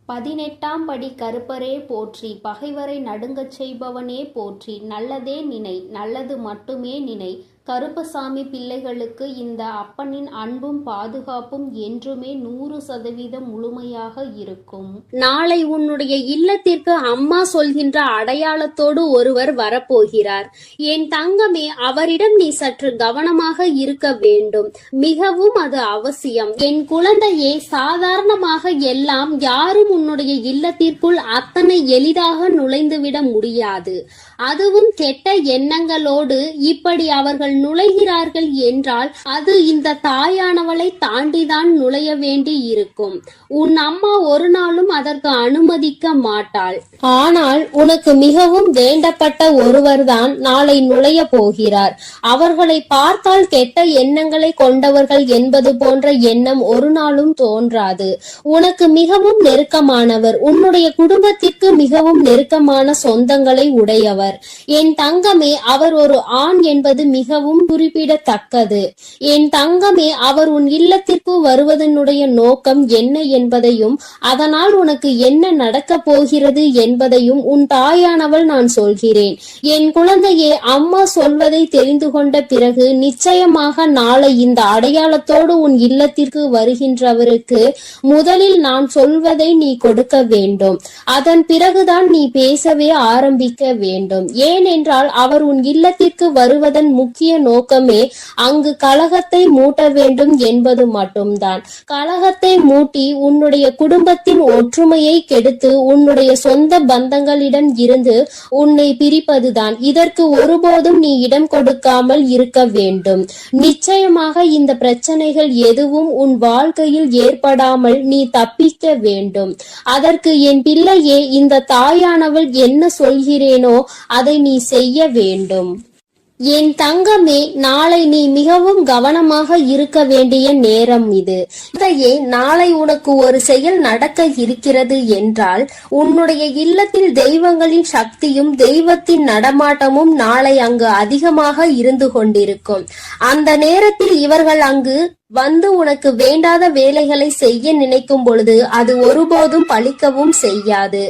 18ஆம் படி கருப்பரே போற்றி, பகைவரை நடுங்கச் செய்பவனே போற்றி, நல்லதே நினை, நல்லது மட்டுமே நினை. கருப்பசாமி பிள்ளைகளுக்கு இந்த அப்பனின் அன்பும் பாதுகாப்பும் என்றுமே 100% முழுமையாக இருக்கும். நாளை உன்னுடைய இல்லத்திற்கு அம்மா சொல்கின்ற அடையாளத்தோடு ஒருவர் வரப்போகிறார். என் தங்கமே, அவரிடம் நீ சற்று கவனமாக இருக்க வேண்டும். மிகவும் அது அவசியம். என் குழந்தையே, சாதாரணமாக எல்லாம் யாரும் உன்னுடைய இல்லத்திற்குள் அத்தனை எளிதாக நுழைந்துவிட முடியாது. அதுவும் கெட்ட எண்ணங்களோடு இப்படி அவர்கள் நுழைகிறார்கள் என்றால் அது இந்த தாயானவளை தாண்டிதான் நுழைய வேண்டி இருக்கும். உன் அம்மா ஒரு நாளும் அதற்கு அனுமதிக்க மாட்டாள். ஆனால் உனக்கு மிகவும் வேண்டப்பட்ட ஒருவர்தான் நாளை நுழைய போகிறார். அவர்களை பார்த்தால் கெட்ட எண்ணங்களை கொண்டவர்கள் என்பது போன்ற எண்ணம் ஒரு நாளும் தோன்றாது. உனக்கு மிகவும் நெருக்கமானவர், உன்னுடைய குடும்பத்திற்கு மிகவும் நெருக்கமான சொந்தங்களை உடையவர். என் தங்கமே, அவர் ஒரு ஆண் என்பது மிகவும் குறிப்பிடத்தக்கது. என் தங்கமே, அவர் உன் இல்லத்திற்கு வருவதனுடைய நோக்கம் என்ன என்பதையும் அதனால் உனக்கு என்ன நடக்கப் போகிறது என்பதையும் உன் தாயானவள் நான் சொல்கிறேன். என் குழந்தையே, அம்மா சொல்வதை தெரிந்து கொண்ட பிறகு நிச்சயமாக நாளை இந்த அடையாளத்தோடு உன் இல்லத்திற்கு வருகின்றவருக்கு முதலில் நான் சொல்வதை நீ கொடுக்க வேண்டும். அதன் பிறகுதான் நீ பேசவே ஆரம்பிக்க வேண்டும். ஏனென்றால் அவர் உன் இல்லத்திற்கு வருவதன் முக்கிய நோக்கமே அங்கு கலகத்தை மூட்ட வேண்டும் என்பது மட்டும்தான். கலகத்தை மூட்டி உன்னுடைய குடும்பத்தின் ஒற்றுமையை கெடுத்து உன்னுடைய சொந்த பந்தங்களிடம் இருந்து உன்னை பிரிப்பதுதான். இதற்கு ஒருபோதும் நீ இடம் கொடுக்காமல் இருக்க வேண்டும். நிச்சயமாக இந்த பிரச்சனைகள் எதுவும் உன் வாழ்க்கையில் ஏற்படாமல் நீ தப்பிக்க வேண்டும். அதற்கு என் பிள்ளையே, இந்த தாயானவள் என்ன சொல்கிறேனோ அதை நீ செய்ய வேண்டும். என் தங்கமே, நாளை நீ மிகவும் கவனமாக இருக்க வேண்டிய நேரம் இது. இதையே நாளை உனக்கு ஒரு செயல் நடக்க இருக்கிறது என்றால் உன்னுடைய இல்லத்தில் தெய்வங்களின் சக்தியும் தெய்வத்தின் நடமாட்டமும் நாளை அங்கு அதிகமாக இருந்து கொண்டிருக்கும். அந்த நேரத்தில் இவர்கள் அங்கு வந்து உனக்கு வேண்டாத வேலைகளை செய்ய நினைக்கும் பொழுது அது ஒருபோதும் பலிக்கவும் செய்யாது.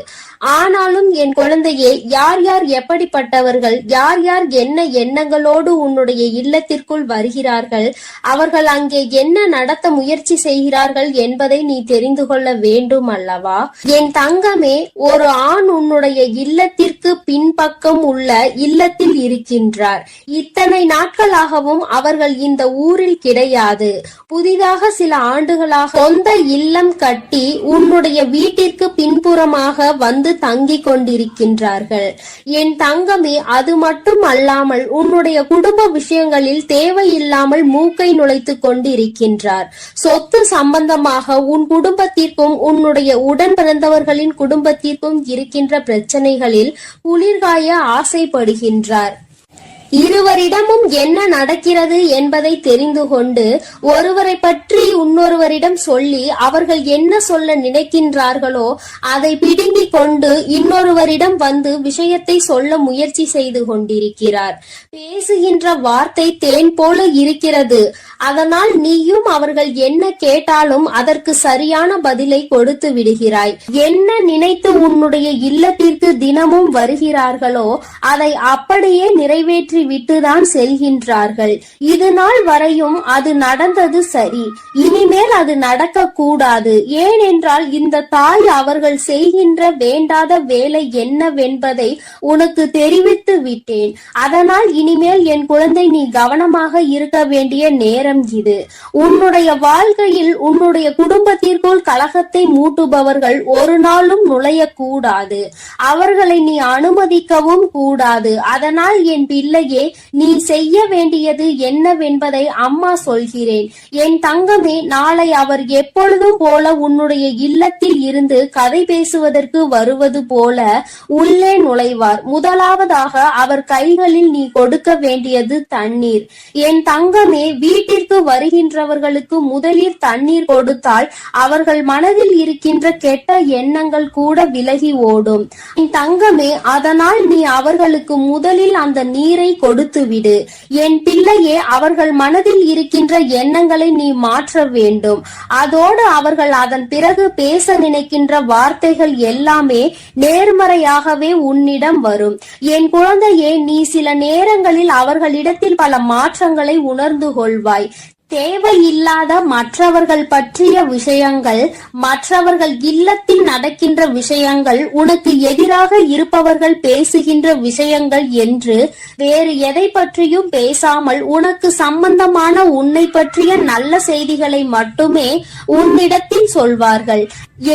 ஆனாலும் என் குழந்தையே, யார் யார் எப்படிப்பட்டவர்கள், யார் யார் என்ன எண்ணங்களோடு உன்னுடைய இல்லத்திற்குள் வருகிறார்கள், அவர்கள் அங்கே என்ன நடத்த முயற்சி செய்கிறார்கள் என்பதை நீ தெரிந்து கொள்ள வேண்டும் அல்லவா? என் தங்கமே, ஒரு ஆண் உன்னுடைய இல்லத்திற்கு பின்பக்கம் உள்ள இல்லத்தில் இருக்கின்றார். இத்தனை நாட்களாகவும் அவர்கள் இந்த ஊரில் கிடையாது. புதிதாக சில ஆண்டுகளாக சொந்த இல்லம் கட்டி உன்னுடைய வீட்டிற்கு பின்புறமாக வந்து தங்கிக் கொண்டிருக்கின்றார்கள். என் தங்கமே, அது மட்டும் அல்லாமல் உன்னுடைய குடும்ப விஷயங்களில் தேவையில்லாமல் மூக்கை நுழைத்து கொண்டிருக்கின்றார். சொத்து சம்பந்தமாக உன் குடும்பத்திற்கும் உன்னுடைய உடன் பிறந்தவர்களின் குடும்பத்திற்கும் இருக்கின்ற பிரச்சனைகளில் குளிர்காய ஆசைப்படுகின்றார். இருவரிடமும் என்ன நடக்கிறது என்பதை தெரிந்து கொண்டு ஒருவரை பற்றி இன்னொருவரிடம் சொல்லி அவர்கள் என்ன சொல்ல நினைக்கின்றார்களோ அதை பிடுங்கிக் கொண்டு இன்னொருவரிடம் வந்து விஷயத்தை சொல்ல முயற்சி செய்து கொண்டிருக்கிறார். பேசுகின்ற வார்த்தை தேன் போல இருக்கிறது. அதனால் நீயும் அவர்கள் என்ன கேட்டாலும் அதற்கு சரியான பதிலை கொடுத்து விடுகிறாய். என்ன நினைத்து உன்னுடைய இல்லத்திற்கு தினமும் வருகிறார்களோ அதை அப்படியே நிறைவேற்றி விட்டுதான் செல்கின்றார்கள். இது நாள் வரையும் அது நடந்தது சரி, இனிமேல் அது நடக்க கூடாது. ஏனென்றால் இந்த தாய் அவர்கள் செய்கின்ற வேண்டாத வேலை என்னவென்பதை உனக்கு தெரிவித்து விட்டேன். அதனால் இனிமேல் என் குழந்தை, நீ கவனமாக இருக்க வேண்டிய நேரம் இது. உன்னுடைய வாழ்க்கையில் உன்னுடைய குடும்பத்திற்குள் கலகத்தை மூட்டுபவர்கள் ஒரு நாளும் நுழையக்கூடாது. அவர்களை நீ அனுமதிக்கவும் கூடாது. அதனால் என் பிள்ளை, நீ செய்ய வேண்டியது என்னவென்பதை அம்மா சொல்கிறேன். என் தங்கமே, நாளை அவர் எப்பொழுதும் போல உன்னுடைய இல்லத்தில் இருந்து கதை பேசுவதற்கு வருவது போல உள்ளே நுழைவார். முதலாவதாக அவர் கைகளில் நீ கொடுக்க வேண்டியது தண்ணீர். என் தங்கமே, வீட்டிற்கு வருகின்றவர்களுக்கு முதலில் தண்ணீர் கொடுத்தால் அவர்கள் மனதில் இருக்கின்ற கெட்ட எண்ணங்கள் கூட விலகி ஓடும். என் தங்கமே, அதனால் நீ அவர்களுக்கு முதலில் அந்த நீரை கொடுத்து விடு. என் பிள்ளையே, அவர்கள் மனதில் இருக்கின்ற எண்ணங்களை நீ மாற்ற வேண்டும். அதோடு அவர்கள் அதன் பிறகு பேச நினைக்கின்ற வார்த்தைகள் எல்லாமே நேர்மறையாகவே உன்னிடம் வரும். என் குழந்தையே, நீ சில நேரங்களில் அவர்களிடத்தில் பல மாற்றங்களை உணர்ந்து கொள்வாய். தேவையில்லாத மற்றவர்கள் பற்றிய விஷயங்கள், மற்றவர்கள் இல்லத்தில் நடக்கின்ற விஷயங்கள், உனக்கு எதிராக இருப்பவர்கள் பேசுகின்ற விஷயங்கள் என்று வேறு எதை பற்றியும் பேசாமல் உனக்கு சம்பந்தமான உன்னை பற்றிய நல்ல செய்திகளை மட்டுமே உன்னிடத்தில் சொல்வார்கள்.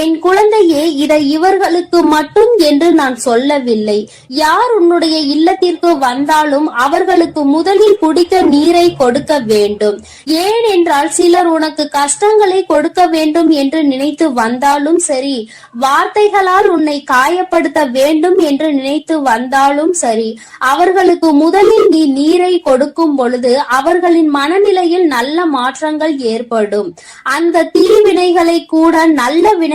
என் குழந்தையே, இதை இவர்களுக்கு மட்டும் என்று நான் சொல்லவில்லை. யார் உன்னுடைய இல்லத்திற்கு வந்தாலும் அவர்களுக்கு முதலில் குடிக்க நீரை கொடுக்க வேண்டும். ஏன் என்றால், சிலர் உனக்கு கஷ்டங்களை கொடுக்க வேண்டும் என்று நினைத்து வந்தாலும் சரி, வார்த்தைகளால் உன்னை காயப்படுத்த வேண்டும் என்று நினைத்து வந்தாலும் சரி, அவர்களுக்கு முதலில் நீ நீரை கொடுக்கும் பொழுது அவர்களின் மனநிலையில் நல்ல மாற்றங்கள் ஏற்படும். அந்த தீவினைகளை கூட நல்ல வினையாக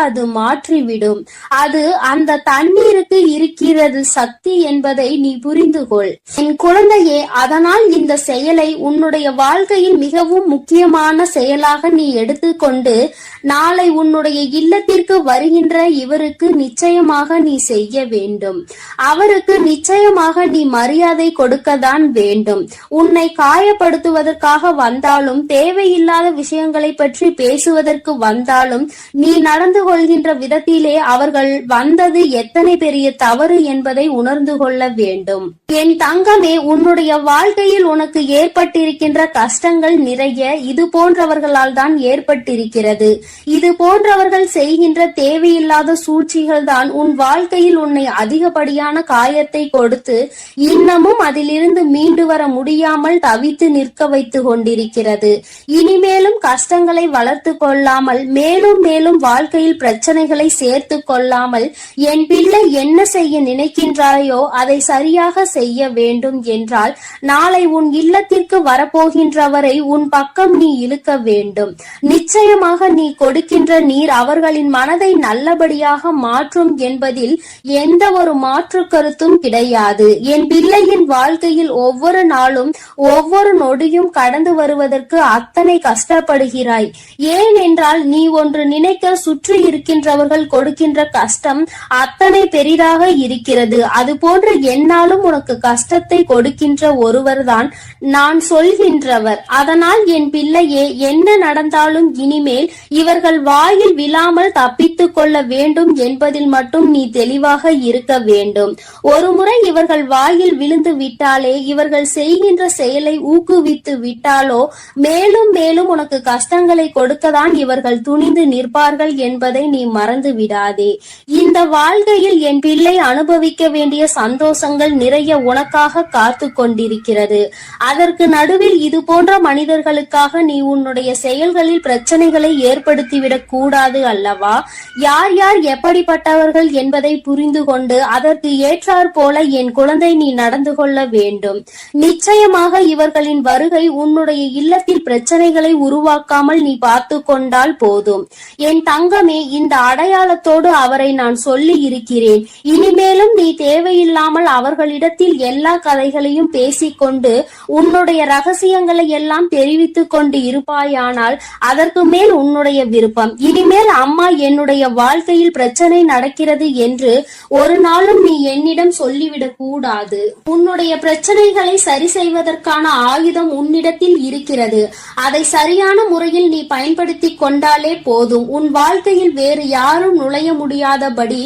அது மாற்றிவிடும். அது அந்த தண்ணீருக்கு இருக்கிறது சக்தி என்பதை நீ புரிந்து கொள். என் குழந்தையே, அதனால் இந்த செயலை உன்னுடைய வாழ்க்கையில் மிகவும் முக்கியமான செயலாக நீ எடுத்துக்கொண்டு நாளை உன்னுடைய இல்லத்திற்கு வருகின்ற இவருக்கு நிச்சயமாக நீ செய்ய வேண்டும். அவருக்கு நிச்சயமாக நீ மரியாதை கொடுக்கத்தான் வேண்டும். உன்னை காயப்படுத்துவதற்காக வந்தாலும், தேவையில்லாத விஷயங்களை பற்றி பேசுவதற்கு வந்தாலும், நீ நடந்து கொள்கின்ற விதத்திலே அவர்கள் வந்தது எத்தனை பெரிய தவறு என்பதை உணர்ந்து கொள்ள வேண்டும். என் தங்கமே, உன்னுடைய வாழ்க்கையில் உனக்கு ஏற்பட்டிருக்கின்ற கஷ்டங்கள் நிறைய இது போன்றவர்களால் தான் ஏற்பட்டிருக்கிறது. இது போன்றவர்கள் செய்கின்ற தேவையில்லாத சூழ்ச்சிகள் தான் உன் வாழ்க்கையில் உன்னை அதிகப்படியான காயத்தை கொடுத்து இன்னமும் அதிலிருந்து மீண்டு வர முடியாமல் தவித்து நிற்க வைத்து கொண்டிருக்கிறது. இனிமேலும் கஷ்டங்களை வளர்த்து கொள்ளாமல், மேலும் மேலும் வாழ்க்கையில் பிரச்சனைகளை சேர்த்து கொள்ளாமல், என் பிள்ளை என்ன செய்ய நினைக்கின்றாயோ அதை சரியாக செய்ய வேண்டும் என்றால், நாளை உன் இல்லத்திற்கு வரப்போகின்றவரை உன் பக்கம் நீ இழுக்க வேண்டும். நிச்சயமாக நீ கொடுக்கின்ற நீர் அவர்களின் மனதை நல்லபடியாக மாற்றும் என்பதில் எந்த ஒரு மாற்று கருத்தும் கிடையாது. என் பிள்ளையின் வாழ்க்கையில் ஒவ்வொரு நாளும் ஒவ்வொரு நொடியும் கடந்து வருவதற்கு அத்தனை கஷ்டப்படுகிறாய். ஏன் என்றால், நீ ஒன்று நினைக்க சுற்றி இருக்கின்றவர்கள் கொடுக்கின்ற கஷ்டம் அத்தனை பெரிதாக இருக்கிறது. அது போன்று என்னாலும் உனக்கு கஷ்டத்தை கொடுக்கின்ற ஒருவர்தான் நான் சொல்கின்றவர். அதனால் என் பிள்ளையே, என்ன நடந்தாலும் இனிமேல் இவர்கள் வாயில் விழாமல் தப்பித்துக் கொள்ள வேண்டும் என்பதில் மட்டும் நீ தெளிவாக இருக்க வேண்டும். ஒருமுறை இவர்கள் வாயில் விழுந்து விட்டாலே, இவர்கள் செய்கின்ற செயலை ஊக்குவித்து விட்டாலோ, மேலும் மேலும் உனக்கு கஷ்டங்களை கொடுக்கத்தான் இவர்கள் துணிந்து நிற்பார்கள் என்பதை நீ மறந்து விடாதே. இந்த வாழ்க்கையில் என் பிள்ளை அனுபவிக்க வேண்டிய சந்தோஷங்கள் நிறைய உனக்காக காத்து கொண்டிருக்கிறது. அதற்கு நடுவில் இது போன்ற மனிதர்களுக்காக நீ உன்னுடைய செயல்களில் பிரச்சனைகளை ஏற்படுத்திவிடக் கூடாது அல்லவா? யார் யார் எப்படிப்பட்டவர்கள் என்பதை புரிந்து கொண்டு அதற்கு ஏற்றாற் போல என் குழந்தை நீ நடந்து கொள்ள வேண்டும். நிச்சயமாக இவர்களின் வருகை உன்னுடைய இல்லத்தில் பிரச்சனைகளை உருவாக்காமல் நீ பார்த்து கொண்டால் போதும். என் தங்கமே, இந்த அடையாளத்தோடு அவரை நான் சொல்லி இருக்கிறேன். இனிமேலும் நீ தேவையில்லாமல் அவர்களிடத்தில் எல்லா கதைகளையும் பேசிக்கொண்டு உன்னுடைய ரகசியங்களை எல்லாம் தெரிவித்துக் கொண்டு இருப்பாயானால் அதற்கு மேல் உன்னுடைய விருப்பம். இனிமேல் அம்மா என்னுடைய வாழ்க்கையில் பிரச்சனை நடக்கிறது என்று ஒரு நாளும் நீ என்னிடம் சொல்லிவிடக் கூடாது. உன்னுடைய பிரச்சனைகளை சரி செய்வதற்கான ஆயுதம் உன்னிடத்தில் இருக்கிறது. அதை சரியான முறையில் நீ பயன்படுத்தி கொண்டாலே போதும். உன் வாழ்க்கையில் வேறு யாரும் நுழைய முடியாதபடி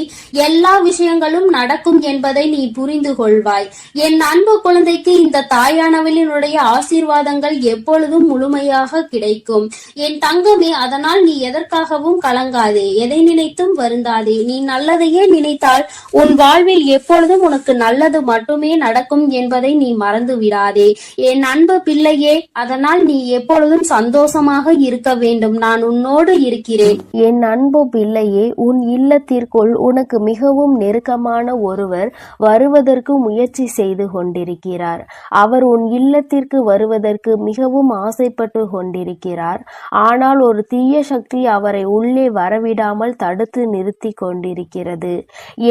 எல்லா விஷயங்களும் நடக்கும் என்பதை நீ புரிந்து கொள்வாய். என் அன்பு குழந்தைக்கு இந்த தாயானவளினுடைய ஆசீர்வாதங்கள் எப்பொழுதும் முழுமையாக கிடைக்கும். என் தங்கமே, அதனால் நீ எதற்காகவும் கலங்காதே, எதை நினைத்தும் வருந்தாதே. நீ நல்லதையே நினைத்தால் உன் வாழ்வில் எப்பொழுதும் உனக்கு நல்லது மட்டுமே நடக்கும் என்பதை நீ மறந்து விடாதே. என் அன்பு பிள்ளையே, அதனால் நீ எப்பொழுதும் சந்தோஷமாக இருக்க வேண்டும். நான் உன்னோடு இருக்கிறேன். என் அன்பு பிள்ளையே, உன் இல்லத்திற்குள் உனக்கு மிகவும் நெருக்கமான ஒருவர் வருவதற்கு முயற்சி செய்து கொண்டிருக்கிறார். அவர் உன் இல்லத்திற்கு வருவதற்கு மிகவும் ஆசைப்பட்டு கொண்டிருக்கிறார். ஆனால் ஒரு தீய சக்தி அவரை உள்ளே வரவிடாமல் தடுத்து நிறுத்தி கொண்டிருக்கிறது.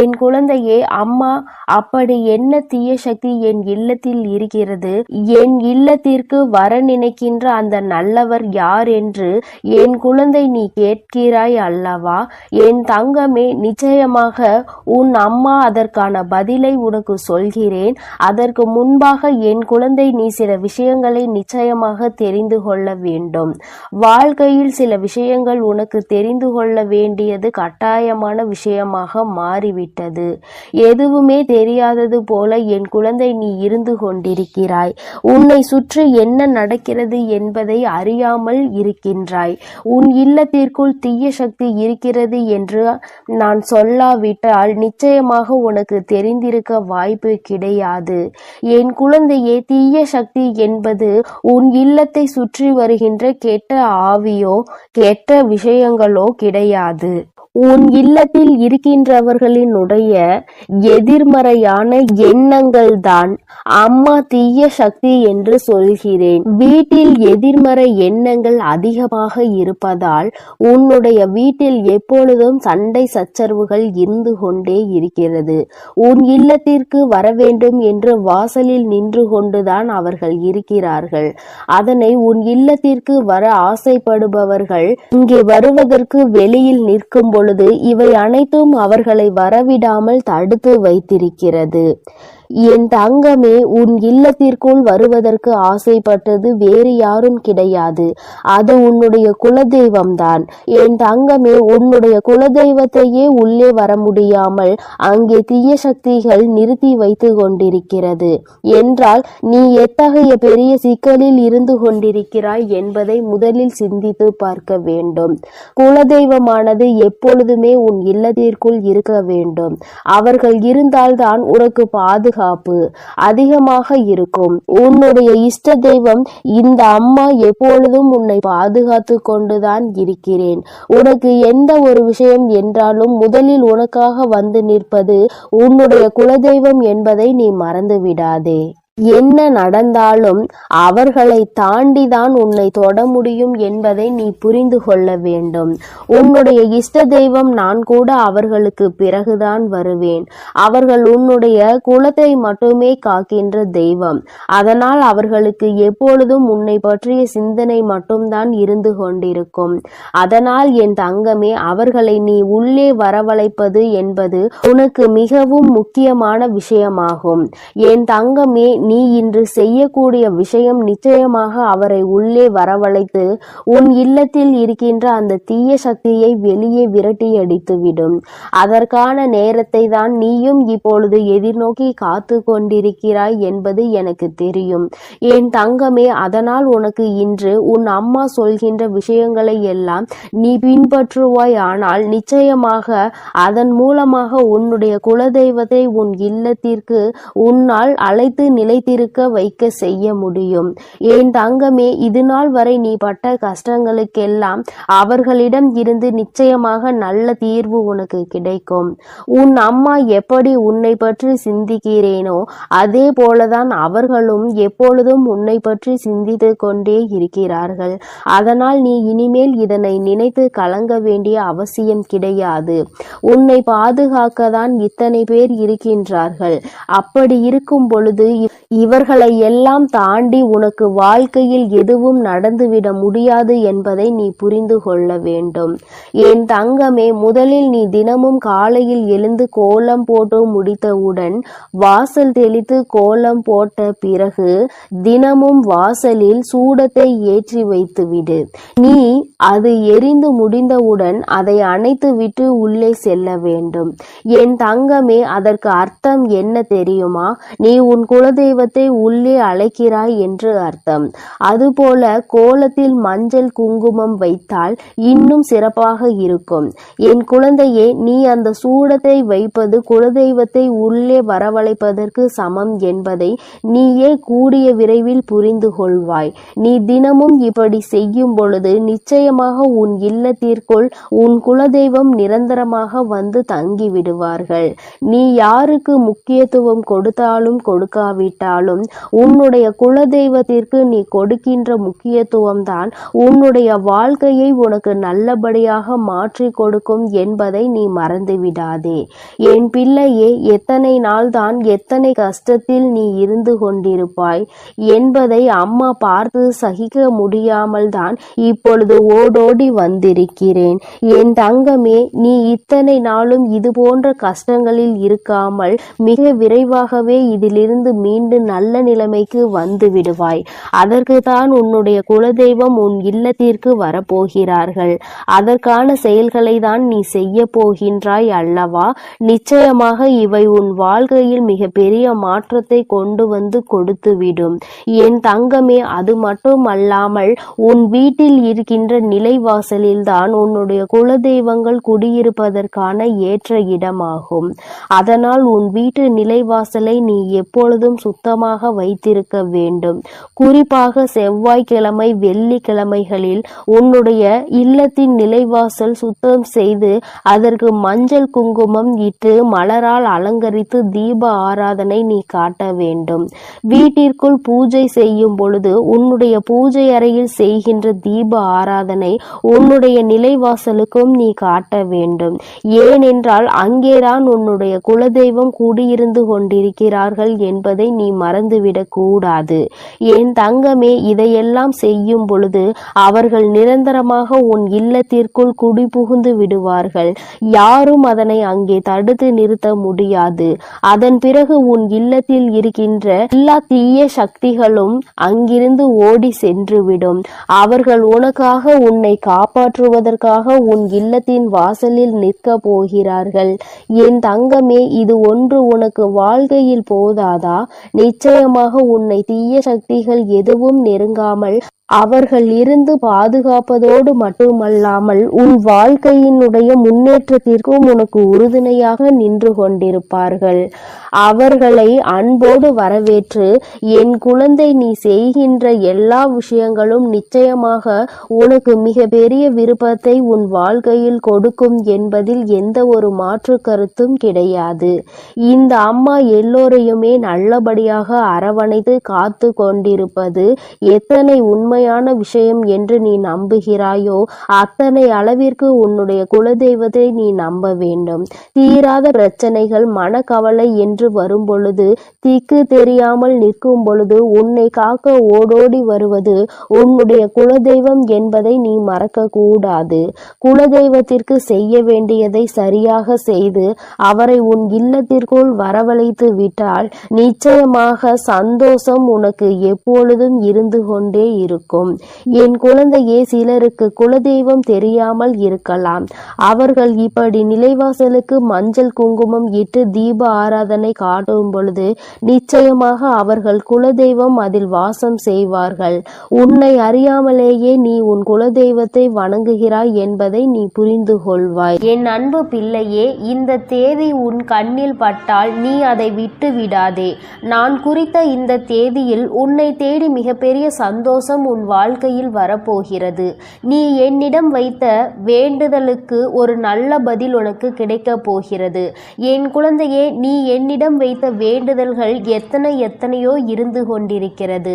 என் குழந்தையே, அம்மா, அப்படி என்ன தீய சக்தி என் இல்லத்தில் இருக்கிறது? என் இல்லத்திற்கு வர நினைக்கின்ற அந்த நல்லவர் யார் என்று என் குழந்தை நீ கேட்கிறாய் அல்லவா? என் தங்கமே, நிச்சயமாக உன் அம்மா அதற்கான பதிலை உனக்கு சொல்கிறேன். அதற்கு முன்பாக என் குழந்தை, நீ சில விஷயங்களை நிச்சயமாக தெரிந்து கொள்ள வேண்டும். வாழ்க்கையில் சில விஷயங்கள் உனக்கு தெரிந்து கொள்ள வேண்டியது கட்டாயமான விஷயமாக மாறிவிட்டது. எதுவுமே தெரியாதது போல என் குழந்தை நீ இருந்து கொண்டிருக்கிறாய். உன்னை சுற்றி என்ன நடக்கிறது என்பதை அறியாமல் இருக்கின்றாய். உன் இல்லத்திற்குள் தீய சக்தி இருக்கிறது என்று நான் சொல்லாவிட்டால் நிச்சயமாக உனக்கு தெரிந்திருக்க வாய்ப்பு கிடையாது. என் குழந்தையே, தீய சக்தி என்பது உன் இல்லத்தை சுற்றி வருகின்ற கெட்ட ஆவியோ கெட்ட விஷயங்களோ கிடையாது. உன் இல்லத்தில் இருக்கின்றவர்களினுடைய எதிர்மறையான எண்ணங்கள் தான் அம்மா தீய சக்தி என்று சொல்கிறேன். வீட்டில் எதிர்மறை எண்ணங்கள் அதிகமாக இருப்பதால் உன்னுடைய வீட்டில் எப்பொழுதும் சண்டை சச்சரவுகள் இருந்து கொண்டே இருக்கிறது. உன் இல்லத்திற்கு வர வேண்டும் என்று வாசலில் நின்று கொண்டுதான் அவர்கள் இருக்கிறார்கள். அதனை உன் இல்லத்திற்கு வர ஆசைப்படுபவர்கள் இங்கே வருவதற்கு வெளியில் நிற்கும் பொழுது இவை அனைத்தும் அவர்களை வரவிடாமல் தடுத்து வைத்திருக்கிறது. என் தங்கமே, உன் இல்லத்திற்குள் வருவதற்கு ஆசைப்பட்டது வேறு யாரும் கிடையாது. அது உன்னுடைய குலதெய்வம்தான். என் தங்கமே, உன்னுடைய குலதெய்வத்தையே உள்ளே வர முடியாமல் அங்கே தீய சக்திகள் நிறுத்தி வைத்து கொண்டிருக்கிறது என்றால் நீ எத்தகைய பெரிய சிக்கலில் இருந்து கொண்டிருக்கிறாய் என்பதை முதலில் சிந்தித்து பார்க்க வேண்டும். குலதெய்வமானது எப்பொழுதுமே உன் இல்லத்திற்குள் இருக்க வேண்டும். அவர்கள் இருந்தால்தான் உனக்கு பாதுகாப்பு அதிகமாக இருக்கும். உன்னுடைய இஷ்ட தெய்வம் இந்த அம்மா எப்பொழுதும் உன்னை பாதுகாத்து கொண்டுதான் இருக்கிறேன். உனக்கு எந்த ஒரு விஷயம் என்றாலும் முதலில் உனக்காக வந்து நிற்பது உன்னுடைய குலதெய்வம் என்பதை நீ மறந்து விடாதே. என்ன நடந்தாலும் அவர்களை தாண்டிதான் உன்னை தொட முடியும் என்பதை நீ புரிந்து கொள்ள வேண்டும். உன்னுடைய இஷ்ட தெய்வம் நான் கூட அவர்களுக்கு பிறகுதான் வருவேன். அவர்கள் உன்னுடைய குலத்தை மட்டுமே காக்கின்ற தெய்வம். அதனால் அவர்களுக்கு எப்பொழுதும் உன்னை பற்றிய சிந்தனை மட்டும்தான் இருந்து கொண்டிருக்கும். அதனால் என் தங்கமே, அவர்களை நீ உள்ளே வரவழைப்பது என்பது உனக்கு மிகவும் முக்கியமான விஷயமாகும். என் தங்கமே, நீ இன்று செய்யக்கூடிய விஷயம் நிச்சயமாக அவரை உள்ளே வரவழைத்து உன் இல்லத்தில் இருக்கின்ற அந்த தீய சக்தியை வெளியே விரட்டி அடித்துவிடும். அதற்கான நேரத்தை தான் நீயும் இப்பொழுது எதிர்நோக்கி காத்து கொண்டிருக்கிறாய் என்பது எனக்கு தெரியும். என் தங்கமே, அதனால் உனக்கு இன்று உன் அம்மா சொல்கின்ற விஷயங்களை எல்லாம் நீ பின்பற்றுவாய். ஆனால் நிச்சயமாக அதன் மூலமாக உன்னுடைய குலதெய்வத்தை உன் இல்லத்திற்கு உன்னால் அழைத்து நிலைத்திருக்க வைக்க செய்ய முடியும். என் தங்கமே, இது நாள் வரை நீ பட்ட கஷ்டங்களுக்கெல்லாம் அவர்களிடம் இருந்து நிச்சயமாக நல்ல தீர்வு உனக்கு கிடைக்கும். உன் அம்மா எப்படி உன்னை பற்றி சிந்திக்கிறேனோ அதே போலதான் அவர்களும் எப்பொழுதும் உன்னை பற்றி சிந்தித்து கொண்டே இருக்கிறார்கள். அதனால் நீ இனிமேல் இதனை நினைத்து கலங்க வேண்டிய அவசியம் கிடையாது. உன்னை பாதுகாக்கத்தான் இத்தனை பேர் இருக்கின்றார்கள். அப்படி இருக்கும் பொழுது இவர்களை எல்லாம் தாண்டி உனக்கு வாழ்க்கையில் எதுவும் நடந்துவிட முடியாது என்பதை நீ புரிந்து கொள்ள வேண்டும். என் தங்கமே, முதலில் நீ தினமும் காலையில் எழுந்து கோலம் போட்டு முடித்தவுடன் வாசல் தெளித்து கோலம் போட்ட பிறகு தினமும் வாசலில் சூடத்தை ஏற்றி வைத்துவிடு. நீ அது எரிந்து முடிந்தவுடன் அதை அணைத்து விட்டு உள்ளே செல்ல வேண்டும். என் தங்கமே, அதற்கு அர்த்தம் என்ன தெரியுமா? நீ உன் குலதெய்வ குலதெய்வத்தை உள்ளே அழைக்கிறாய் என்று அர்த்தம். அதுபோல கோலத்தில் மஞ்சள் குங்குமம் வைத்தால் இன்னும் சிறப்பாக இருக்கும். என் குழந்தையே, நீ அந்த சூடத்தை வைப்பது குலதெய்வத்தை உள்ளே வரவழைப்பதற்கு சமம் என்பதை நீயே கூடிய விரைவில் புரிந்து கொள்வாய். நீ தினமும் இப்படி செய்யும் பொழுது நிச்சயமாக உன் இல்லத்திற்குள் உன் குலதெய்வம் நிரந்தரமாக வந்து தங்கி விடுவார்கள். நீ யாருக்கு முக்கியத்துவம் கொடுத்தாலும் கொடுக்காவிட்டாலும் உன்னுடைய குலதெய்வத்திற்கு நீ கொடுக்கின்ற முக்கியத்துவம் தான் உன்னுடைய வாழ்க்கையை உனக்கு நல்லபடியாக மாற்றி கொடுக்கும் என்பதை நீ மறந்துவிடாதே. என் பிள்ளையே, எத்தனை நாள்தான் எத்தனை கஷ்டத்தில் நீ இருந்து கொண்டிருப்பாய் என்பதை அம்மா பார்த்து சகிக்க முடியாமல் தான் இப்பொழுது ஓடோடி வந்திருக்கிறேன். என் தங்கமே, நீ இத்தனை நாளும் இது போன்ற கஷ்டங்களில் இருக்காமல் மிக விரைவாகவே இதிலிருந்து மீண்டு நல்ல நிலைமைக்கு வந்து விடுவாய். அதற்கு தான் உன்னுடைய குலதெய்வம் உன் இல்லத்திற்கு வரப்போகிறார்கள். அதற்கான செயல்களை தான் நீ செய்ய போகின்றாய் அல்லவா? நிச்சயமாக இவை உன் வாழ்க்கையில் மிக பெரிய மாற்றத்தை கொண்டு வந்து கொடுத்துவிடும். என் தங்கமே, அது மட்டும் அல்லாமல் உன் வீட்டில் இருக்கின்ற நிலைவாசலில் தான் உன்னுடைய குலதெய்வங்கள் குடியிருப்பதற்கான ஏற்ற இடமாகும். அதனால் உன் வீட்டு நிலைவாசலை நீ எப்பொழுதும் சுத்தமாக வைத்திருக்க வேண்டும். குறிப்பாக செவ்வாய்க்கிழமை, வெள்ளிக்கிழமைகளில் உன்னுடைய இல்லத்தின் நிலைவாசல் சுத்தம் செய்து அதற்கு மஞ்சள் குங்குமம் இட்டு மலரால் அலங்கரித்து தீப ஆராதனை நீ காட்ட வேண்டும். வீட்டிற்குள் பூஜை செய்யும் பொழுது உன்னுடைய பூஜை அறையில் செய்கின்ற தீப ஆராதனை உன்னுடைய நிலைவாசலுக்கும் நீ காட்ட வேண்டும். ஏனென்றால் அங்கேதான் உன்னுடைய குலதெய்வம் கூடியிருந்து கொண்டிருக்கிறார்கள் என்பதை நீ மறந்துவிடக் கூடாது. என் தங்கமே, இதையெல்லாம் செய்யும் பொழுது அவர்கள் நிரந்தரமாக உன் இல்லத்திற்குள் குடிபுகுந்து விடுவார்கள். யாரும் அதனை அங்கே தடுத்து நிறுத்த முடியாது. அதன் பிறகு உன் இல்லத்தில் இருக்கின்ற எல்லா தீய சக்திகளும் அங்கிருந்து ஓடி சென்றுவிடும். அவர்கள் உனக்காக உன்னை காப்பாற்றுவதற்காக உன் இல்லத்தின் வாசலில் நிற்க போகிறார்கள். என் தங்கமே, இது ஒன்று உனக்கு வாழ்க்கையில் போதாதா? நிச்சயமாக உன்னை தீய சக்திகள் எதுவும் நெருங்காமல் அவர்கள் இருந்து பாதுகாப்பதோடு மட்டுமல்லாமல் உன் வாழ்க்கையினுடைய முன்னேற்றத்திற்கும் உனக்கு உறுதுணையாக நின்று கொண்டிருப்பார்கள். அவர்களை அன்போடு வரவேற்று, என் குழந்தை, நீ செய்கின்ற எல்லா விஷயங்களும் நிச்சயமாக உனக்கு மிக பெரிய விருப்பத்தை உன் வாழ்க்கையில் கொடுக்கும் என்பதில் எந்த ஒரு மாற்று கருத்தும் கிடையாது. இந்த அம்மா எல்லோரையுமே நல்லபடியாக அரவணைத்து காத்து கொண்டிருப்பது எத்தனை உண்மையான விஷயம் என்று நீ நம்புகிறாயோ அத்தனை அளவிற்கு உன்னுடைய குலதெய்வத்தை நீ நம்ப வேண்டும். தீராத பிரச்சனைகள், மனக்கவலை என்று வரும் பொழுது, திக்கு தெரியாமல் நிற்கும் பொழுது உன்னை காக்க ஓடோடி வருவது உன்னுடைய குலதெய்வம் என்பதை நீ மறக்க கூடாது. குலதெய்வத்திற்கு செய்ய வேண்டியதை சரியாக செய்து அவரை உன் இல்லத்திற்குள் வரவழைத்து விட்டால் நிச்சயமாக சந்தோஷம் உனக்கு எப்பொழுதும் இருந்து கொண்டே இருக்கும். என் குழந்தையே, சிலருக்கு குலதெய்வம் தெரியாமல் இருக்கலாம். அவர்கள் இப்படி நிலைவாசலுக்கு மஞ்சள் குங்குமம் இட்டு தீப ஆராதனை காட்டும் பொழுது நிச்சயமாக அவர்கள் குலதெய்வம் அதில் வாசம் செய்வார்கள். உன்னை அறியாமலேயே நீ உன் குலதெய்வத்தை வணங்குகிறாய் என்பதை நீ புரிந்து கொள்வாய். என் அன்பு பிள்ளையே, இந்த தேதி உன் கண்ணில் பட்டால் நீ அதை விட்டு விடாதே. நான் குறித்த இந்த தேதியில் உன்னை தேடி மிகப்பெரிய சந்தோஷம் உன் வாழ்க்கையில் வரப்போகிறது. நீ என்னிடம் வைத்த வேண்டுதலுக்கு ஒரு நல்ல பதில் உனக்கு கிடைக்கப் போகிறது. என் குழந்தையே, நீ என்னிடம் வைத்த வேண்டுதல்கள் எத்தனையோ இருந்து கொண்டிருக்கிறது.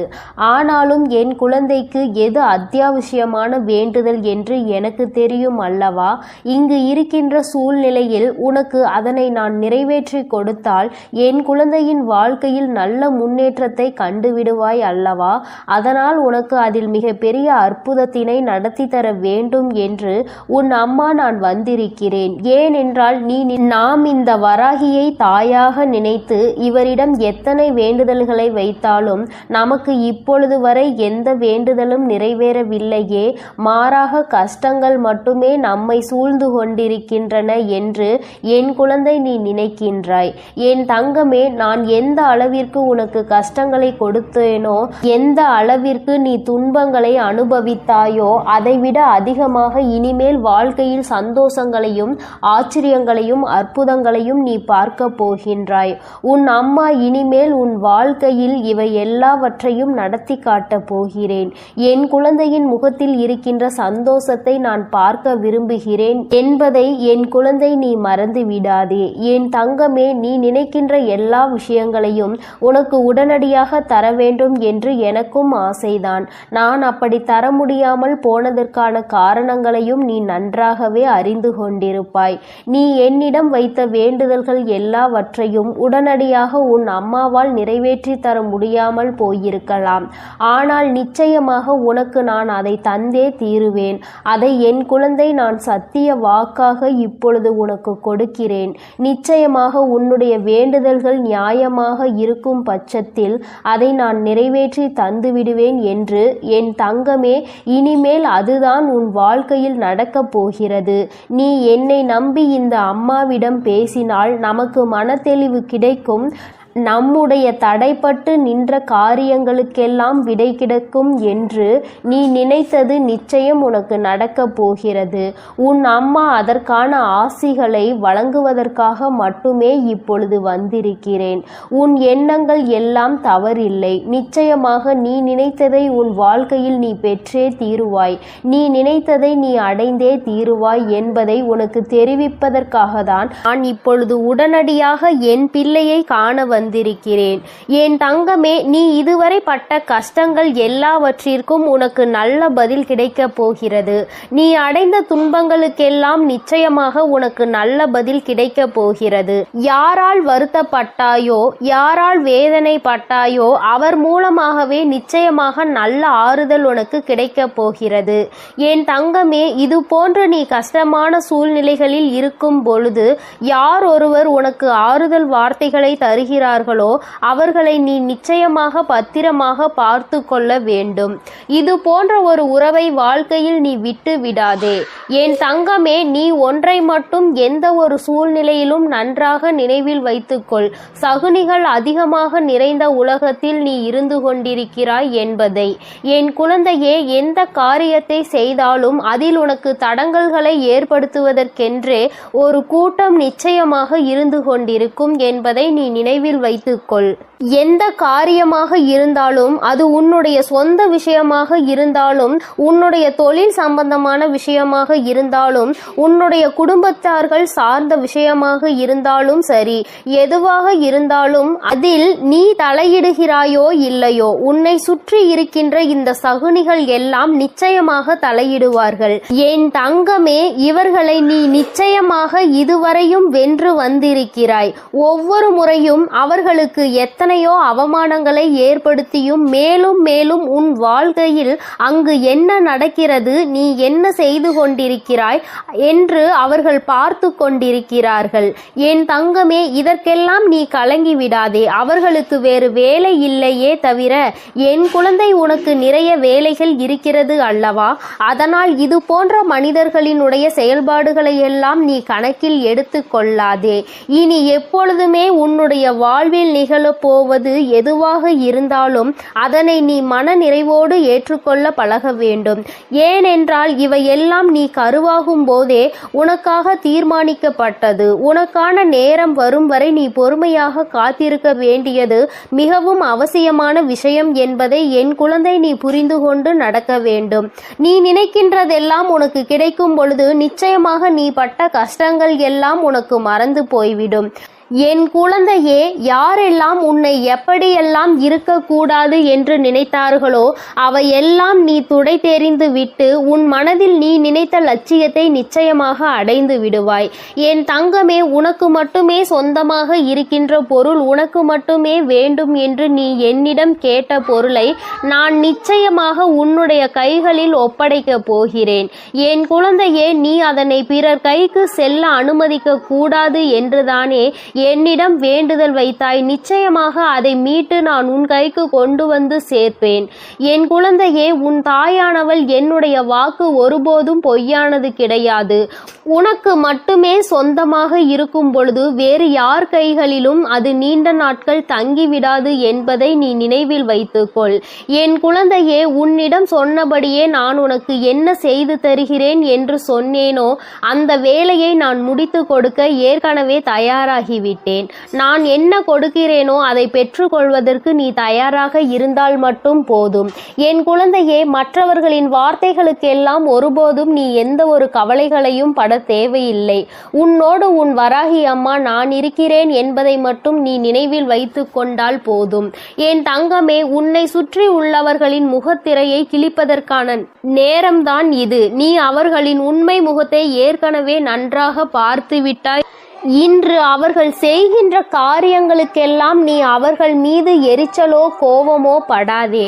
ஆனாலும் என் குழந்தைக்கு எது அத்தியாவசியமான வேண்டுதல் என்று எனக்கு தெரியும் அல்லவா? இங்கு இருக்கின்ற சூழ்நிலையில் உனக்கு அதனை நான் நிறைவேற்றி கொடுத்தால் என் குழந்தையின் வாழ்க்கையில் நல்ல முன்னேற்றத்தை கண்டுவிடுவாய் அல்லவா? அதனால் உனக்கு அதில் மிகப்பெரிய அற்புதத்தினை நடத்தி தர வேண்டும் என்று உன் அம்மா நான் வந்திருக்கிறேன். ஏனென்றால் நாம் இந்த வராகியை தாயாக நினைத்து இவரிடம் எத்தனை வேண்டுதல்களை வைத்தாலும் நமக்கு இப்பொழுது வரை எந்த வேண்டுதலும் நிறைவேறவில்லையே, மாறாக கஷ்டங்கள் மட்டுமே நம்மை சூழ்ந்து கொண்டிருக்கின்றன என்று என் குழந்தை நீ நினைக்கின்றாய். என் தங்கமே, நான் எந்த அளவிற்கு உனக்கு கஷ்டங்களை கொடுத்தேனோ, எந்த அளவிற்கு நீ துன்பங்களை அனுபவித்தாயோ, அதைவிட அதிகமாக இனிமேல் வாழ்க்கையில் சந்தோஷங்களையும் ஆச்சரியங்களையும் அற்புதங்களையும் நீ பார்க்க போகின்றாய். உன் அம்மா இனிமேல் உன் வாழ்க்கையில் இவை எல்லாவற்றையும் நடத்தி காட்டப் போகிறேன். என் குழந்தையின் முகத்தில் இருக்கின்ற சந்தோஷத்தை நான் பார்க்க விரும்புகிறேன் என்பதை என் குழந்தை நீ மறந்து விடாதே. என் தங்கமே, நீ நினைக்கின்ற எல்லா விஷயங்களையும் உனக்கு உடனடியாக தர வேண்டும் என்று எனக்கும் ஆசைதான். நான் அப்படி தர முடியாமல் போனதற்கான காரணங்களையும் நீ நன்றாகவே அறிந்து கொண்டிருப்பாய். நீ என்னிடம் வைத்த வேண்டுதல்கள் எல்லாவற்றையும் உடனடியாக உன் அம்மாவால் நிறைவேற்றி தர முடியாமல் போயிருக்கலாம். ஆனால் நிச்சயமாக உனக்கு நான் அதை தந்தே தீருவேன். அதை என் குழந்தை நான் சத்திய வாக்காக இப்பொழுது உனக்கு கொடுக்கிறேன். நிச்சயமாக உன்னுடைய வேண்டுதல்கள் நியாயமாக இருக்கும் பட்சத்தில் அதை நான் நிறைவேற்றி தந்துவிடுவேன் என்று என் தங்கமே, இனிமேல் அதுதான் உன் வாழ்க்கையில் நடக்கப் போகிறது. நீ என்னை நம்பி இந்த அம்மாவிடம் பேசினால் நமக்கு மனத்தெளிவு கிடைக்கும். நம்முடைய தடைப்பட்டு நின்ற காரியங்களுக்கெல்லாம் விடை கிடைக்கும் என்று நீ நினைத்தது நிச்சயம் உனக்கு நடக்கப் போகிறது. உன் அம்மா அதற்கான ஆசிகளை வழங்குவதற்காக மட்டுமே இப்பொழுது வந்திருக்கிறேன். உன் எண்ணங்கள் எல்லாம் தவறில்லை. நிச்சயமாக நீ நினைத்ததை உன் வாழ்க்கையில் நீ பெற்றே தீருவாய். நீ நினைத்ததை நீ அடைந்தே தீருவாய் என்பதை உனக்கு தெரிவிப்பதற்காக தான் நான் இப்பொழுது உடனடியாக என் பிள்ளையை காண வந்திருக்கிறேன். என் தங்கமே, நீ இதுவரை பட்ட கஷ்டங்கள் எல்லாவற்றிற்கும் உனக்கு நல்ல பதில் கிடைக்கப் போகிறது. நீ அடைந்த துன்பங்களுக்கெல்லாம் நிச்சயமாக உனக்கு நல்ல பதில் கிடைக்கப் போகிறது. யாரால் வருத்தப்பட்டாயோ, யாரால் வேதனைப்பட்டாயோ, அவர் மூலமாகவே நிச்சயமாக நல்ல ஆறுதல் உனக்கு கிடைக்கப் போகிறது. என் தங்கமே, இது போன்று நீ கஷ்டமான சூழ்நிலைகளில் இருக்கும் பொழுது யார் ஒருவர் உனக்கு ஆறுதல் வார்த்தைகளை தருகிறார் அவர்களை நீ நிச்சயமாக பத்திரமாக பார்த்து கொள்ள வேண்டும். இது போன்ற ஒரு உறவை வாழ்க்கையில் நீ விட்டு விடாதே. என் தங்கமே, நீ ஒன்றை மட்டும் எந்த ஒரு சூழ்நிலையிலும் நன்றாக நினைவில் வைத்துக்கொள். சகுனிகள் அதிகமாக நிறைந்த உலகத்தில் நீ இருந்து கொண்டிருக்கிறாய் என்பதை. என் குழந்தையே, எந்த காரியத்தை செய்தாலும் அதில் உனக்கு தடங்கல்களை ஏற்படுத்துவதற்கென்றே ஒரு கூட்டம் நிச்சயமாக இருந்து கொண்டிருக்கும் என்பதை நீ நினைவில் வைத்துக்கொள். எந்த காரியமாக இருந்தாலும், அது உன்னுடைய சொந்த விஷயமாக இருந்தாலும், உன்னுடைய தொழில் சம்பந்தமான விஷயமாக இருந்தாலும், உன்னுடைய குடும்பத்தார்கள் சார்ந்த விஷயமாக இருந்தாலும் சரி, எதுவாக இருந்தாலும் அதில் நீ தலையிடுகிறாயோ இல்லையோ, உன்னை சுற்றி இருக்கின்ற இந்த சகுனிகள் எல்லாம் நிச்சயமாக தலையிடுவார்கள். என் தங்கமே, இவர்களை நீ நிச்சயமாக இதுவரையும் வென்று வந்திருக்கிறாய். ஒவ்வொரு முறையும் அவர்களுக்கு எத்தனையோ அவமானங்களை ஏற்படுத்தியும் மேலும் மேலும் உன் வாழ்க்கையில் அங்கு என்ன நடக்கிறது, நீ என்ன செய்து கொண்டிருக்கிறாய் என்று அவர்கள் பார்த்து கொண்டிருக்கிறார்கள். என் தங்கமே, இதற்கெல்லாம் நீ கலங்கி விடாதே. அவர்களுக்கு வேறு வேலை இல்லையே தவிர என் குழந்தை உனக்கு நிறைய வேலைகள் இருக்கிறது அல்லவா? அதனால் இது போன்ற மனிதர்களினுடைய செயல்பாடுகளை எல்லாம் நீ கணக்கில் எடுத்து கொள்ளாதே. இனி எப்பொழுதுமே உன்னுடைய வாழ்வில் நிகழப்போவது எதுவாக இருந்தாலும் அதனை நீ மன நிறைவோடு ஏற்றுக்கொள்ள பழக வேண்டும். ஏனென்றால் இவையெல்லாம் நீ கருவாகும் போதே உனக்காக தீர்மானிக்கப்பட்டது. உனக்கான நேரம் வரும் வரை நீ பொறுமையாக காத்திருக்க வேண்டியது மிகவும் அவசியமான விஷயம் என்பதை என் குழந்தை நீ புரிந்து கொண்டு நடக்க வேண்டும். நீ நினைக்கின்றதெல்லாம் உனக்கு கிடைக்கும் பொழுது நிச்சயமாக நீ பட்ட கஷ்டங்கள் எல்லாம் உனக்கு மறந்து போய்விடும். என் குழந்தையே, யாரெல்லாம் உன்னை எப்படியெல்லாம் இருக்கக்கூடாது என்று நினைத்தார்களோ அவையெல்லாம் நீ துடை தெரிந்து விட்டு உன் மனதில் நீ நினைத்த லட்சியத்தை நிச்சயமாக அடைந்து விடுவாய். என் தங்கமே, உனக்கு மட்டுமே சொந்தமாக இருக்கின்ற பொருள், உனக்கு மட்டுமே வேண்டும் என்று நீ என்னிடம் கேட்ட பொருளை நான் நிச்சயமாக உன்னுடைய கைகளில் ஒப்படைக்கப் போகிறேன். என் குழந்தையே, நீ அதனை பிறர் கைக்கு செல்ல அனுமதிக்க கூடாது என்றுதானே என்னிடம் வேண்டுதல் வைத்தாய். நிச்சயமாக அதை மீட்டு நான் உன் கைக்கு கொண்டு வந்து சேர்ப்பேன். என் குழந்தையே, உன் தாயானவள் என்னுடைய வாக்கு ஒருபோதும் பொய்யானது கிடையாது. உனக்கு மட்டுமே சொந்தமாக இருக்கும் பொழுது வேறு யார் கைகளிலும் அது நீண்ட நாட்கள் தங்கிவிடாது என்பதை நீ நினைவில் வைத்துக்கொள். என் குழந்தையே, உன்னிடம் சொன்னபடியே நான் உனக்கு என்ன செய்து தருகிறேன் என்று சொன்னேனோ அந்த வேலையை நான் முடித்து கொடுக்க ஏற்கனவே தயாராகிவிட்டேன். நான் என்ன கொடுக்கிறேனோ அதை பெற்றுக்கொள்வதற்கு நீ தயாராக இருந்தால் மட்டும் போதும். என் குழந்தையே, மற்றவர்களின் வார்த்தைகளுக்கெல்லாம் ஒருபோதும் நீ எந்த ஒரு கவலைகளையும் பட தேவையில்லை. உன்னோடு உன் வராகி அம்மா நான் இருக்கிறேன் என்பதை மட்டும் நீ நினைவில் வைத்து கொண்டால் போதும். என் தங்கமே, உன்னை சுற்றி உள்ளவர்களின் முகத்திரையை கிழிப்பதற்கான நேரம்தான் இது. நீ அவர்களின் உண்மை முகத்தை ஏற்கனவே நன்றாக பார்த்து விட்டாய். இன்று அவர்கள் செய்கின்ற காரியங்களுக்கெல்லாம் நீ அவர்கள் மீது எரிச்சலோ கோபமோ படாதே.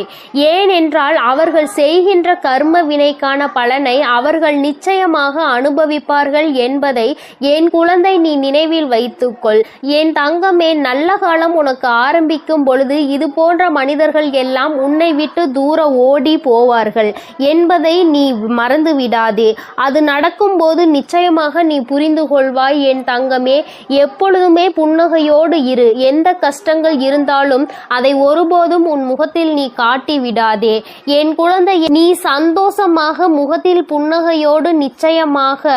ஏனென்றால் அவர்கள் செய்கின்ற கர்ம வினைக்கான பலனை அவர்கள் நிச்சயமாக அனுபவிப்பார்கள் என்பதை என் குழந்தை நீ நினைவில் வைத்துக்கொள். என் தங்கமே, நல்ல காலம் உனக்கு ஆரம்பிக்கும் பொழுது இது போன்ற மனிதர்கள் எல்லாம் உன்னை விட்டு தூர ஓடி போவார்கள் என்பதை நீ மறந்து விடாதே. அது நடக்கும்போது நிச்சயமாக நீ புரிந்து கொள்வாய். என் தங்கமே, எப்பொழுதுமே புன்னகையோடு இரு. எந்த கஷ்டங்கள் இருந்தாலும் அதை ஒருபோதும் உன் முகத்தில் நீ காட்டி விடாதே. என் குழந்தை, நீ சந்தோஷமாக முகத்தில் புன்னகையோடு நிச்சயமாக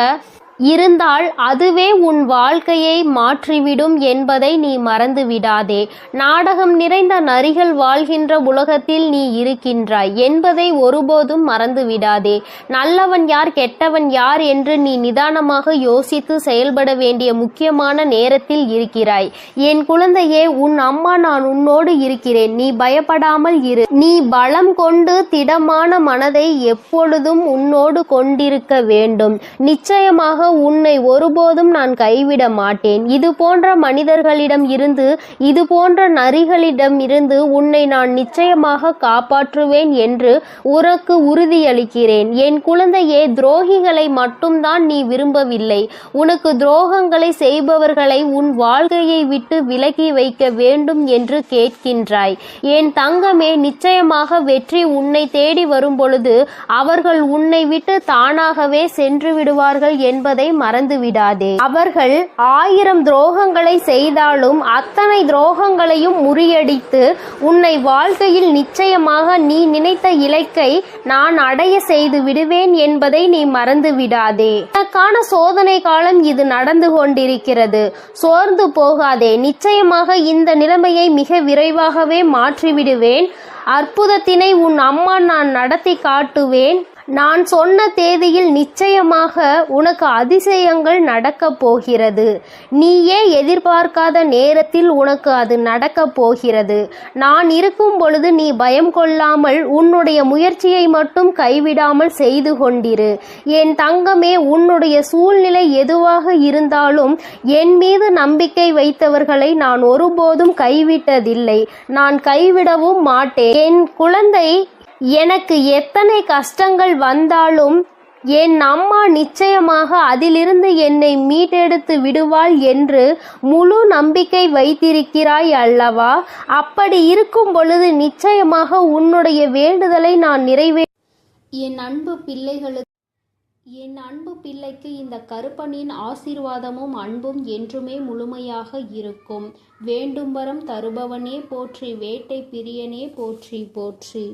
இருந்தால் அதுவே உன் வாழ்க்கையை மாற்றிவிடும் என்பதை நீ மறந்து விடாதே. நாடகம் நிறைந்த நரிகள் வாழ்கின்ற உலகத்தில் நீ இருக்கின்றாய் என்பதை ஒருபோதும் மறந்து விடாதே. நல்லவன் யார், கெட்டவன் யார் என்று நீ நிதானமாக யோசித்து செயல்பட வேண்டிய முக்கியமான நேரத்தில் இருக்கிறாய். என் குழந்தையே, உன் அம்மா நான் உன்னோடு இருக்கிறேன். நீ பயப்படாமல் இரு. நீ பலம் கொண்டு திடமான மனதை எப்பொழுதும் உன்னோடு கொண்டிருக்க வேண்டும். நிச்சயமாக உன்னை ஒருபோதும் நான் கைவிட மாட்டேன். இது போன்ற மனிதர்களிடம் இருந்து, இது போன்ற நரிகளிடம் இருந்து உன்னை நான் நிச்சயமாக காப்பாற்றுவேன் என்று உனக்கு உறுதியளிக்கிறேன். என் குழந்தையே, துரோகிகளை மட்டும்தான் நீ விரும்பவில்லை. உனக்கு துரோகங்களை செய்பவர்களை உன் வாழ்க்கையை விட்டு விலக்கி வைக்க வேண்டும் என்று கேட்கின்றாய். என் தங்கமே, நிச்சயமாக வெற்றி உன்னை தேடி வரும் பொழுது அவர்கள் உன்னை விட்டு தானாகவே சென்று விடுவார்கள் என்பதை மறந்து விடாதே. அவர்கள் 1000 துரோகங்களை செய்தாலும் அத்தனை துரோகங்களையும் முறியடித்து உன்னை வாழ்க்கையில் நிச்சயமாக நீ நினைத்த இலக்கை நான் அடைய செய்து விடுவேன் என்பதை நீ மறந்து விடாதே. உனக்கான சோதனை காலம் இது நடந்து கொண்டிருக்கிறது. சோர்ந்து போகாதே. நிச்சயமாக இந்த நிலைமையை மிக விரைவாகவே மாற்றிவிடுவேன். அற்புதத்தினை உன் அம்மா நான் நடத்தி காட்டுவேன். நான் சொன்ன தேதியில் நிச்சயமாக உனக்கு அதிசயங்கள் நடக்கப் போகிறது. நீயே எதிர்பார்க்காத நேரத்தில் உனக்கு அது நடக்கப் போகிறது. நான் இருக்கும் பொழுது நீ பயம் கொள்ளாமல் உன்னுடைய முயற்சியை மட்டும் கைவிடாமல் செய்து கொண்டிரு. என் தங்கமே, உன்னுடைய சூழ்நிலை எதுவாக இருந்தாலும் என் மீது நம்பிக்கை வைத்தவர்களை நான் ஒருபோதும் கைவிட்டதில்லை. நான் கைவிடவும் மாட்டேன். என் குழந்தை, எனக்கு எத்தனை கஷ்டங்கள் வந்தாலும் என் அம்மா நிச்சயமாக அதிலிருந்து என்னை மீட்டெடுத்து விடுவாள் என்று முழு நம்பிக்கை வைத்திருக்கிறாய் அல்லவா? அப்படி இருக்கும் பொழுது நிச்சயமாக உன்னுடைய வேண்டுதலை நான் என் அன்பு பிள்ளைக்கு இந்த கருப்பனின் ஆசீர்வாதமும் அன்பும் என்றுமே முழுமையாக இருக்கும். வேண்டும் வரம் தருபவனே போற்றி, வேட்டை பிரியனே போற்றி போற்றி.